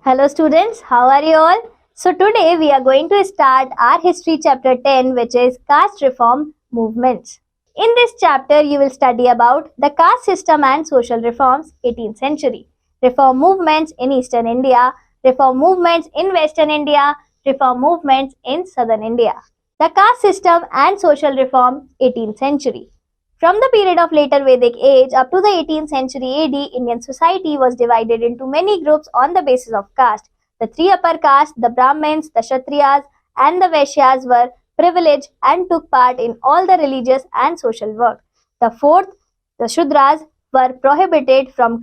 Hello students, how are you all? So today we are going to start our history chapter 10, which is caste reform movements. In this chapter you will study about the caste system and social reforms 18th century, reform movements in eastern India, reform movements in western India, reform movements in southern India. The caste system and social reform 18th century. From the period of later Vedic age up to the 18th century AD, Indian society was divided into many groups on the basis of caste. The three upper castes, the Brahmins, the Kshatriyas, and the Vaishyas were privileged and took part in all the religious and social work. The fourth, the Shudras, were prohibited from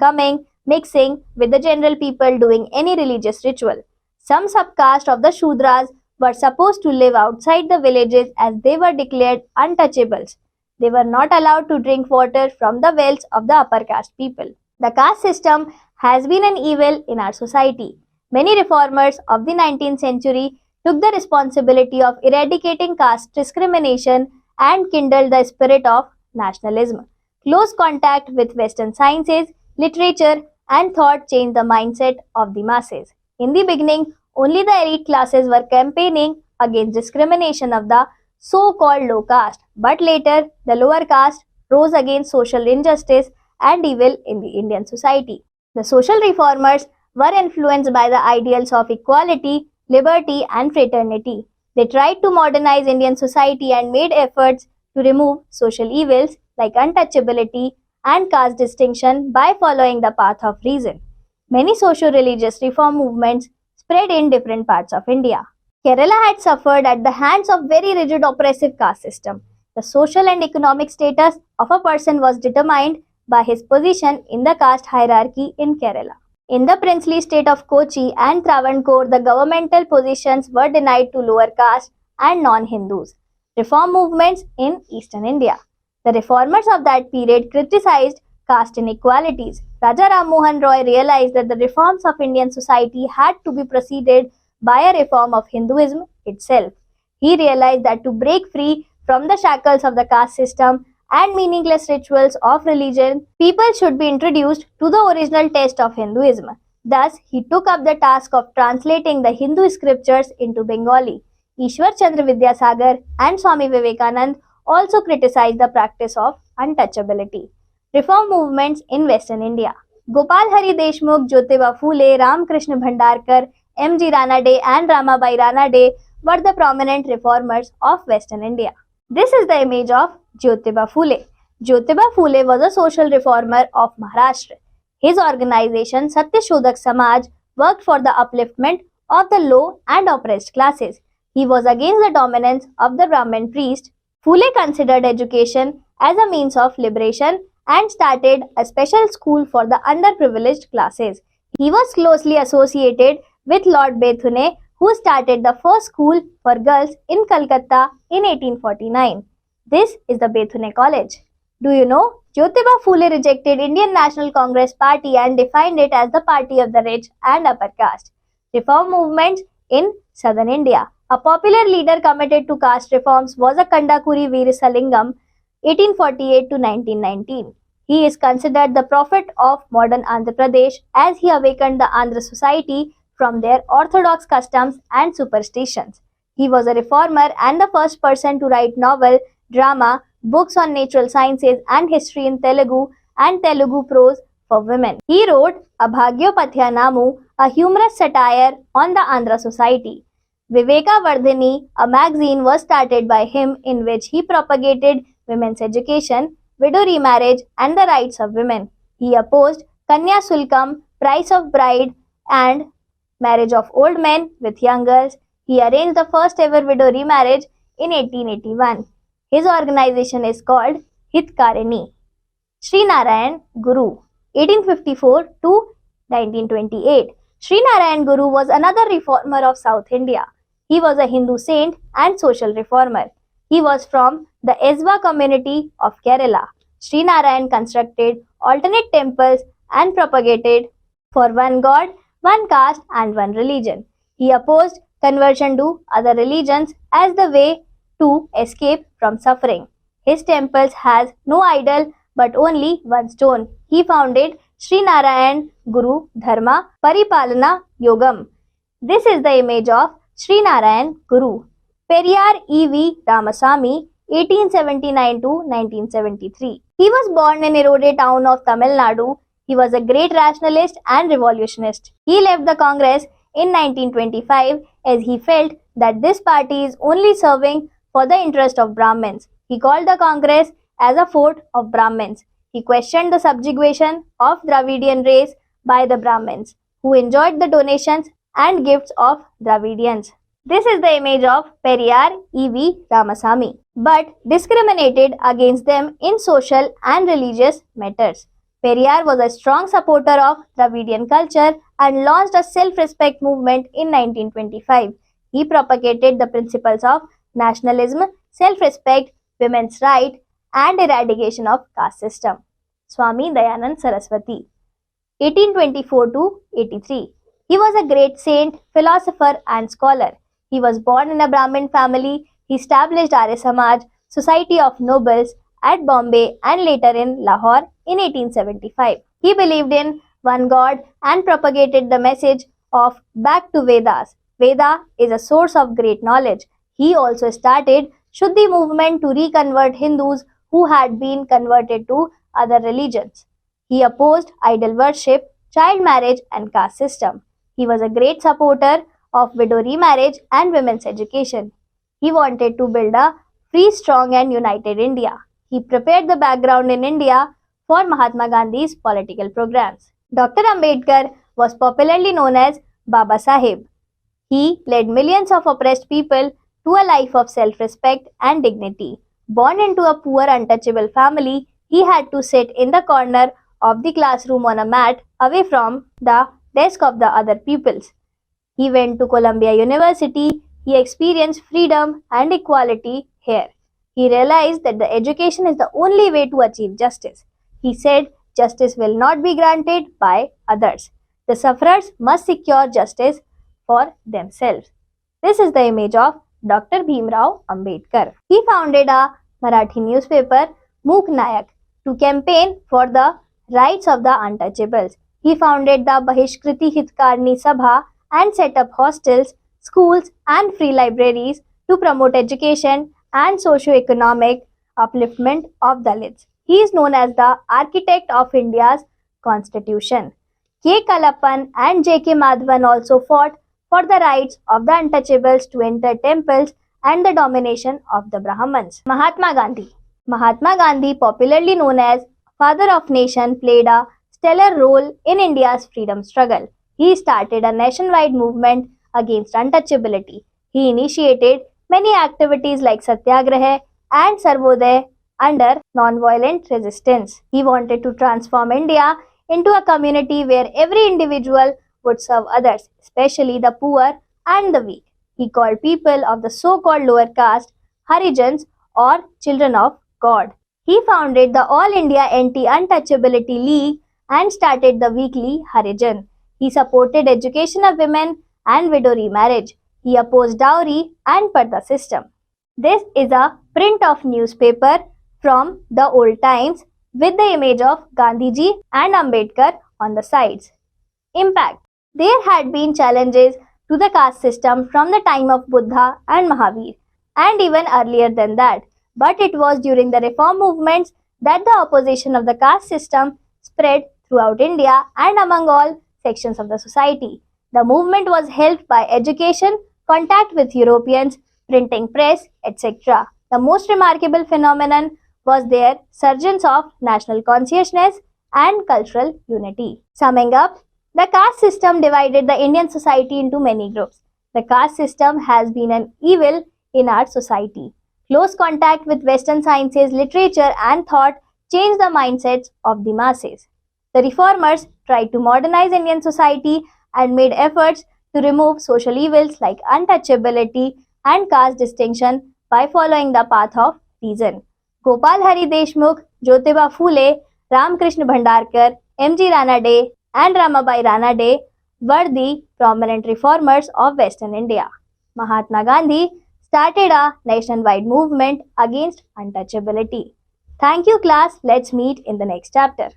mixing with the general people doing any religious ritual. Some subcaste of the Shudras were supposed to live outside the villages as they were declared untouchables. They were not allowed to drink water from the wells of the upper caste people. The caste system has been an evil in our society. Many reformers of the 19th century took the responsibility of eradicating caste discrimination and kindled the spirit of nationalism. Close contact with Western sciences, literature, and thought changed the mindset of the masses. In the beginning, only the elite classes were campaigning against discrimination of the so-called low caste, but later the lower caste rose against social injustice and evil in the Indian society. The social reformers were influenced by the ideals of equality, liberty, and fraternity. They tried to modernize Indian society and made efforts to remove social evils like untouchability and caste distinction by following the path of reason. Many socio-religious reform movements spread in different parts of India. Kerala had suffered at the hands of very rigid oppressive caste system. The social and economic status of a person was determined by his position in the caste hierarchy in Kerala. In the princely state of Kochi and Travancore, the governmental positions were denied to lower caste and non-Hindus. Reform movements in eastern India. The reformers of that period criticized caste inequalities. Raja Ram Mohan Roy realized that the reforms of Indian society had to be preceded by a reform of Hinduism itself. He realized that to break free from the shackles of the caste system and meaningless rituals of religion, people should be introduced to the original text of Hinduism. Thus, he took up the task of translating the Hindu scriptures into Bengali. Ishwar Chandra Vidyasagar and Swami Vivekanand also criticized the practice of untouchability. Reform movements in Western India. Gopal Hari Deshmukh, Jyotiba Phule, Ramakrishna Bhandarkar, M.G. Ranade and Ramabai Ranade were the prominent reformers of Western India. This is the image of Jyotiba Phule. Jyotiba Phule was a social reformer of Maharashtra. His organization Satya Shodhak Samaj worked for the upliftment of the low and oppressed classes. He was against the dominance of the Brahmin priest. Phule considered education as a means of liberation and started a special school for the underprivileged classes. He was closely associated with Lord Bethune, who started the first school for girls in Calcutta in 1849. This is the Bethune College. Do you know, Jyotiba Phule rejected Indian National Congress Party and defined it as the party of the rich and upper caste. Reform movements in southern India. A popular leader committed to caste reforms was a Kandakuri Veerasalingam, 1848 to 1919. He is considered the prophet of modern Andhra Pradesh as he awakened the Andhra society from their orthodox customs and superstitions. He was a reformer and the first person to write novel, drama, books on natural sciences and history in Telugu and Telugu prose for women. He wrote Abhagyopathya Namu, a humorous satire on the Andhra society. Viveka Vardhini, a magazine, was started by him in which he propagated women's education, widow remarriage and the rights of women. He opposed Kanya Sulkam, price of bride and marriage of old men with young girls. He arranged the first ever widow remarriage in 1881. His organization is called Hitkarini. Sri Narayan Guru, 1854 to 1928. Sri Narayan Guru was another reformer of South India. He was a Hindu saint and social reformer. He was from the Ezva community of Kerala. Sri Narayan constructed alternate temples and propagated for one god, one caste and one religion. He opposed conversion to other religions as the way to escape from suffering. His temples has no idol but only one stone. He founded Sri Narayan Guru Dharma Paripalana Yogam. This is the image of Sri Narayan Guru. Periyar E.V. Ramasamy, 1879 to 1973. He was born in Erode town of Tamil Nadu. He was a great rationalist and revolutionist. He left the Congress in 1925 as he felt that this party is only serving for the interest of Brahmins. He called the Congress as a fort of Brahmins. He questioned the subjugation of Dravidian race by the Brahmins, who enjoyed the donations and gifts of Dravidians. This is the image of Periyar E.V. Ramasamy, but discriminated against them in social and religious matters. Periyar was a strong supporter of Dravidian culture and launched a self-respect movement in 1925. He propagated the principles of nationalism, self-respect, women's rights, and eradication of caste system. Swami Dayanand Saraswati, 1824 to 83. He was a great saint, philosopher, and scholar. He was born in a Brahmin family. He established Arya Samaj, Society of Nobles, at Bombay and later in Lahore in 1875. He believed in one God and propagated the message of back to Vedas. Veda is a source of great knowledge. He also started Shuddhi movement to reconvert Hindus who had been converted to other religions. He opposed idol worship, child marriage and caste system. He was a great supporter of widow remarriage and women's education. He wanted to build a free, strong and united India. He prepared the background in India for Mahatma Gandhi's political programs. Dr. Ambedkar was popularly known as Baba Sahib. He led millions of oppressed people to a life of self-respect and dignity. Born into a poor, untouchable family, he had to sit in the corner of the classroom on a mat away from the desk of the other pupils. He went to Columbia University. He experienced freedom and equality here. He realized that the education is the only way to achieve justice. He said justice will not be granted by others. The sufferers must secure justice for themselves. This is the image of Dr. Bhimrao Ambedkar. He founded a Marathi newspaper, Mook Nayak, to campaign for the rights of the untouchables. He founded the Bahishkriti Hitkarni Sabha and set up hostels, schools and free libraries to promote education and socio-economic upliftment of Dalits. He is known as the architect of India's constitution. K. Kalappan and J. K. Madhavan also fought for the rights of the untouchables to enter temples and the domination of the Brahmins. Mahatma Gandhi. Mahatma Gandhi, popularly known as Father of Nation, played a stellar role in India's freedom struggle. He started a nationwide movement against untouchability. He initiated many activities like Satyagraha and Sarvodaya under non-violent resistance. He wanted to transform India into a community where every individual would serve others, especially the poor and the weak. He called people of the so-called lower caste Harijans or Children of God. He founded the All India Anti-Untouchability League and started the weekly Harijan. He supported education of women and widow remarriage. He opposed dowry and parda system. This is a print of newspaper from the old times with the image of Gandhiji and Ambedkar on the sides. Impact. There had been challenges to the caste system from the time of Buddha and Mahavir and even earlier than that. But it was during the reform movements that the opposition of the caste system spread throughout India and among all sections of the society. The movement was helped by education, contact with Europeans, printing press, etc. The most remarkable phenomenon was their surgence of national consciousness and cultural unity. Summing up, the caste system divided the Indian society into many groups. The caste system has been an evil in our society. Close contact with Western sciences, literature and thought changed the mindsets of the masses. The reformers tried to modernize Indian society and made efforts to remove social evils like untouchability and caste distinction by following the path of reason. Gopal Hari Deshmukh, Jyotiba Phule, Ramkrishna Bhandarkar, M.G. Ranade and Ramabai Ranade were the prominent reformers of Western India. Mahatma Gandhi started a nationwide movement against untouchability. Thank you class. Let's meet in the next chapter.